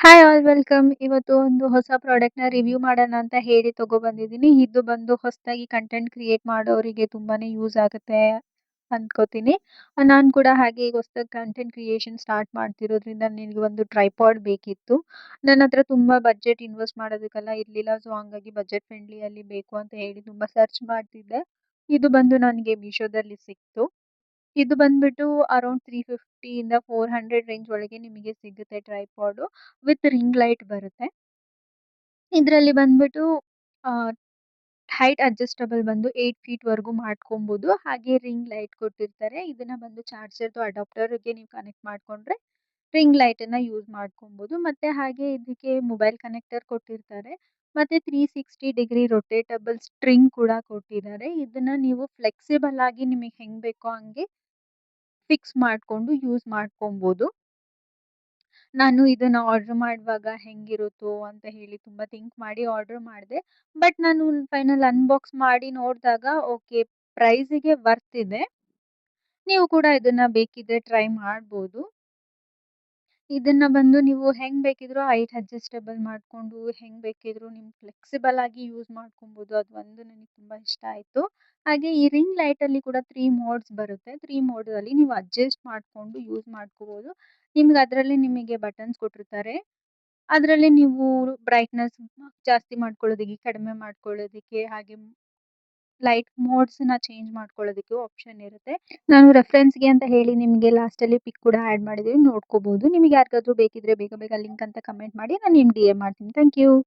Hi all welcome. ಇವತ್ತು ಒಂದು ಹೊಸ ಪ್ರಾಡಕ್ಟ್‌ನ ರಿವ್ಯೂ ಮಾಡೋಣ ಅಂತ ಹೇಳಿ ತಗೊಬಂದಿದ್ದೀನಿ. ಇದು ಬಂದು ಹೊಸದಾಗಿ ಕಂಟೆಂಟ್ ಕ್ರಿಯೇಟ್ ಮಾಡೋರಿಗೆ ತುಂಬಾನೇ ಯೂಸ್ ಆಗುತ್ತೆ ಅನ್ಕೋತೀನಿ. ನಾನು ಕೂಡ ಹಾಗೆ ಈಗ ಹೊಸದಾಗಿ ಕಂಟೆಂಟ್ ಕ್ರಿಯೇಷನ್ ಸ್ಟಾರ್ಟ್ ಮಾಡ್ತಿರೋದ್ರಿಂದ ನನಗೆ ಒಂದು ಟ್ರೈಪಾಡ್ ಬೇಕಿತ್ತು. ನನ್ನತ್ರ ತುಂಬಾ ಬಜೆಟ್ ಇನ್ವೆಸ್ಟ್ ಮಾಡೋದಕ್ಕೆಲ್ಲ ಇರ್ಲಿಲ್ಲ. ಸೊ ಹಂಗಾಗಿ ಬಜೆಟ್ ಫ್ರೆಂಡ್ಲಿಯಲ್ಲಿ ಬೇಕು ಅಂತ ಹೇಳಿ ತುಂಬಾ ಸರ್ಚ್ ಮಾಡ್ತಿದ್ದೆ. ಇದು ಬಂದು ನನಗೆ ಮೀಶೋದಲ್ಲಿ ಸಿಕ್ತು. ಇದು ಬಂದ್ಬಿಟ್ಟು ಅರೌಂಡ್ 350 ಇಂದ 400 ರೇಂಜ್ ಒಳಗೆ ನಿಮಗೆ ಸಿಗುತ್ತೆ ಟ್ರೈಪಾಡು. ವಿತ್ ರಿಂಗ್ ಲೈಟ್ ಬರುತ್ತೆ. ಇದರಲ್ಲಿ ಬಂದ್ಬಿಟ್ಟು ಆಹ್, ಹೈಟ್ ಅಡ್ಜಸ್ಟಬಲ್ ಬಂದು 8 ಫೀಟ್‌ವರೆಗೂ ಮಾಡ್ಕೊಂಬೋದು. ಹಾಗೆ ರಿಂಗ್ ಲೈಟ್ ಕೊಟ್ಟಿರ್ತಾರೆ. ಇದನ್ನ ಬಂದು ಚಾರ್ಜರ್‌ದು ಅಡಾಪ್ಟರ್‌ಗೆ ನೀವು ಕನೆಕ್ಟ್ ಮಾಡ್ಕೊಂಡ್ರೆ ರಿಂಗ್ ಲೈಟನ್ನ ಯೂಸ್ ಮಾಡ್ಕೊಂಬೋದು. ಮತ್ತೆ ಹಾಗೆ ಇದಕ್ಕೆ ಮೊಬೈಲ್ ಕನೆಕ್ಟರ್ ಕೊಟ್ಟಿರ್ತಾರೆ. ಮತ್ತೆ 360 ಡಿಗ್ರಿ ರೊಟೇಟಬಲ್ ಸ್ಟ್ರಿಂಗ್ ಕೂಡ ಕೊಟ್ಟಿದ್ದಾರೆ. ಇದನ್ನ ನೀವು ಫ್ಲೆಕ್ಸಿಬಲ್ ಆಗಿ ನಿಮಗೆ ಹೆಂಗ್ ಬೇಕೋ ಹಂಗೆ ಫಿಕ್ಸ್ ಮಾಡ್ಕೊಂಡು ಯೂಸ್ ಮಾಡ್ಕೊಂಬೋದು. ನಾನು ಇದನ್ನ ಆರ್ಡರ್ ಮಾಡುವಾಗ ಹೆಂಗಿರುತ್ತೋ ಅಂತ ಹೇಳಿ ತುಂಬಾ ಥಿಂಕ್ ಮಾಡಿ ಆರ್ಡರ್ ಮಾಡಿದೆ. ಬಟ್ ನಾನು ಫೈನಲ್ ಅನ್ಬಾಕ್ಸ್ ಮಾಡಿ ನೋಡಿದಾಗ ಓಕೆ, ಪ್ರೈಸಿಗೆ ವರ್ತ್ ಇದೆ. ನೀವು ಕೂಡ ಇದನ್ನ ಬೇಕಿದ್ರೆ ಟ್ರೈ ಮಾಡ್ಬೋದು. ಇದನ್ನ ಬಂದು ನೀವು ಹೆಂಗ್ ಬೇಕಿದ್ರೂ ಹೈಟ್ ಅಡ್ಜಸ್ಟಬಲ್ ಮಾಡ್ಕೊಂಡು, ಹೆಂಗ್ ಬೇಕಿದ್ರೂ ನಿಮ್ಗೆ ಫ್ಲೆಕ್ಸಿಬಲ್ ಆಗಿ ಯೂಸ್ ಮಾಡ್ಕೊಂಬೋದು. ಅದು ಒಂದು ನನಗೆ ತುಂಬಾ ಇಷ್ಟ ಆಯ್ತು. ಹಾಗೆ ಈ ರಿಂಗ್ ಲೈಟಲ್ಲಿ ಕೂಡ 3 ಮೋಡ್ಸ್ ಬರುತ್ತೆ. 3 ಮೋಡಲ್ಲಿ ನೀವು ಅಡ್ಜಸ್ಟ್ ಮಾಡ್ಕೊಂಡು ಯೂಸ್ ಮಾಡ್ಕೋಬೋದು. ನಿಮಗೆ ಬಟನ್ಸ್ ಕೊಟ್ಟಿರ್ತಾರೆ. ಅದರಲ್ಲಿ ನೀವು ಬ್ರೈಟ್‌ನೆಸ್ ಜಾಸ್ತಿ ಮಾಡ್ಕೊಳ್ಳೋದಕ್ಕೆ, ಕಡಿಮೆ ಮಾಡ್ಕೊಳ್ಳೋದಕ್ಕೆ, ಹಾಗೆ ಲೈಟ್ ಮೋಡ್ಸ್‌ನ ಚೇಂಜ್ ಮಾಡ್ಕೊಳ್ಳೋದಕ್ಕೆ ಆಪ್ಷನ್ ಇರುತ್ತೆ. ನಾನು ರೆಫರೆನ್ಸ್‌ಗೆ ಅಂತ ಹೇಳಿ ನಿಮಗೆ ಲಾಸ್ಟಲ್ಲಿ ಪಿಕ್ ಕೂಡ ಆಡ್ ಮಾಡಿದೀನಿ, ನೋಡ್ಕೋಬಹುದು. ನಿಮಗೆ ಯಾರಿಗಾದ್ರೂ ಬೇಕಿದ್ರೆ ಬೇಗ ಬೇಗ ಲಿಂಕ್ ಅಂತ ಕಮೆಂಟ್ ಮಾಡಿ, ನಾನು ನಿಮ್ಗೆ ಡಿಎಂ ಮಾಡ್ತೀನಿ. Thank you.